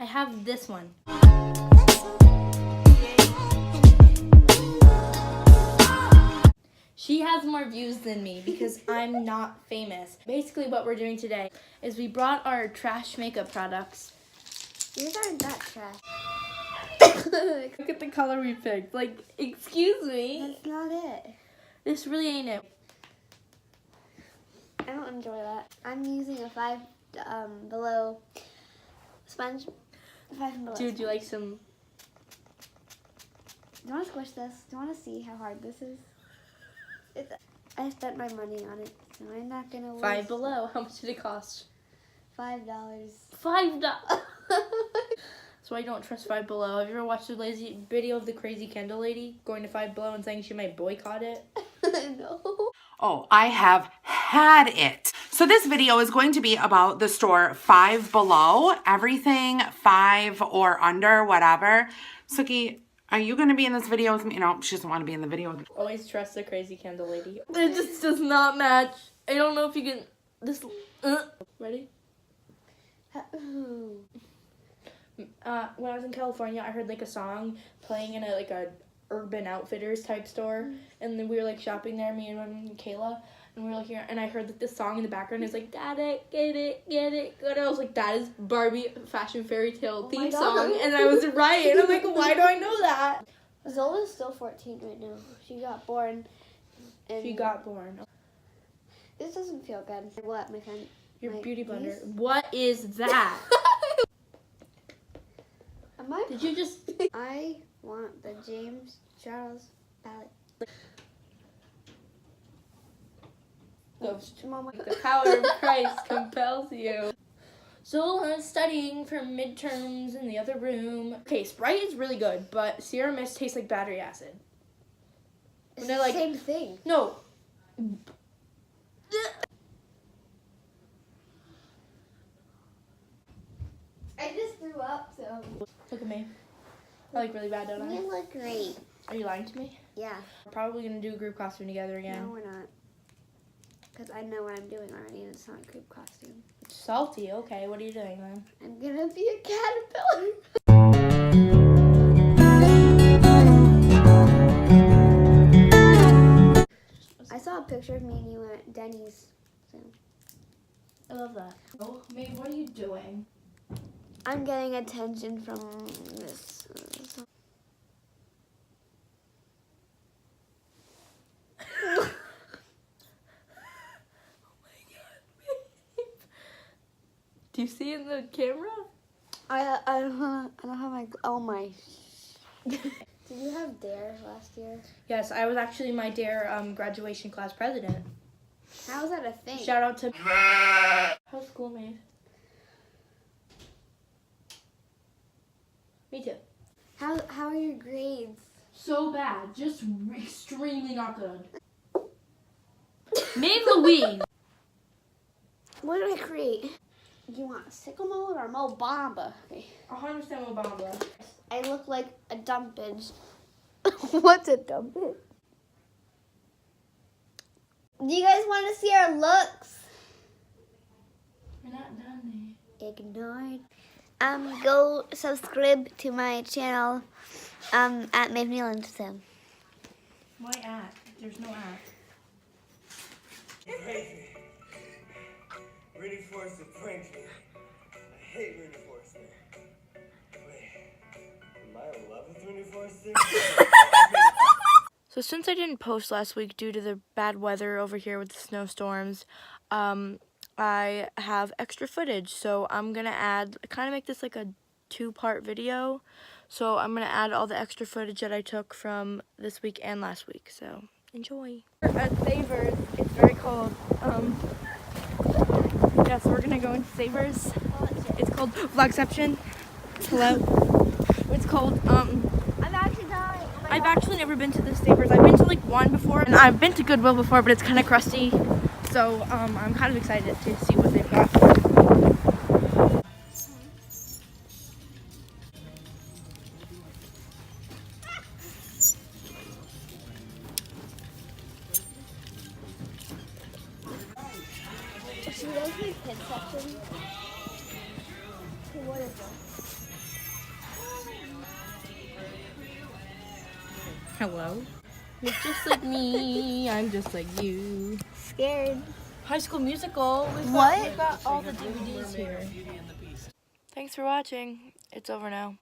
have this one. She has more views than me because I'm not famous. Basically what we're doing today is we brought our trash makeup products. Yours aren't that trash. Look at the color we picked. Like, excuse me. That's not it. This really ain't it. I don't enjoy that. I'm using a Five Below sponge. Five Below. Dude, do you like some? Do you want to squish this? Do you want to see how hard this is? I spent my money on it, so I'm not gonna waste. Five Below. How much did it cost? $5. $5. That's why I don't trust Five Below. Have you ever watched the lazy video of the crazy Kendall lady going to Five Below and saying she might boycott it? No. Oh, I have had it. So this video is going to be about the store Five Below. Everything 5 or under, whatever. Suki, are you going to be in this video with me? No, she doesn't want to be in the video with me. Always trust the crazy Kendall lady. It just does not match. I don't know if you can... This... Ready? When I was in California, I heard like a song playing in a Urban Outfitters type store, and then we were like shopping there, me and Kayla, and we were like here, and I heard like this song in the background. It's like, "Got it, get it, get it, good." I was like, that is Barbie Fashion Fairy Tale theme song, and I was right. And I'm like, why do I know that? Zola's still 14 right now. She got born. She got born. This doesn't feel good. What, my friend? Your my beauty blender. niece? What is that? Am I? Did you just? I want the James Charles palette. Ghost. Mama. The power of Christ compels you. Zola studying for midterms in the other room. Okay, Sprite is really good, but Sierra Mist tastes like battery acid. It's they're the like- same thing. No. I just threw up, so. Look at me. I look really bad, don't I? You look great. Are you lying to me? Yeah. We're probably gonna do a group costume together again. No, we're not. Because I know what I'm doing already, and it's not a group costume. Salty. Okay, what are you doing then? I'm gonna be a caterpillar. I saw a picture of me and you at Denny's. So. I love that. Oh, Maeve, what are you doing? I'm getting attention from this. Do you see in the camera? I don't have my. Oh my. Did you have Dare last year? Yes, I was actually my Dare graduation class president. How is that a thing? Shout out to. How's school, Maeve? Me too. How are your grades? So bad, just extremely not good. Maeve Louise. What did I create? Do you want sickle mode or Mo Bamba? Okay. 100% Obama. I look like a dumpage. What's a dumpage? Do you guys want to see our looks? We're not done there. Ignored. Go subscribe to my channel at Mave Nealand. So. Why at? There's no at. Ready for us to prank me. I hate reinforcement. Wait, am I in love with reinforcement? So since I didn't post last week due to the bad weather over here with the snowstorms, I have extra footage. So I'm going to kind of make this like a 2-part video. So I'm going to add all the extra footage that I took from this week and last week. So enjoy. At Savers, it's very cold. Yeah, so we're going to go into Savers. It's called Vlogception. Hello. It's called, I've actually never been to the Savers. I've been to like one before, and I've been to Goodwill before, but it's kind of crusty. So I'm kind of excited to see what they've got. Should we go to the kids section? What is it? Hello. You're just like me. I'm just like you. Scared. High School Musical. What? We've got all the DVDs here. Thanks for watching. It's over now.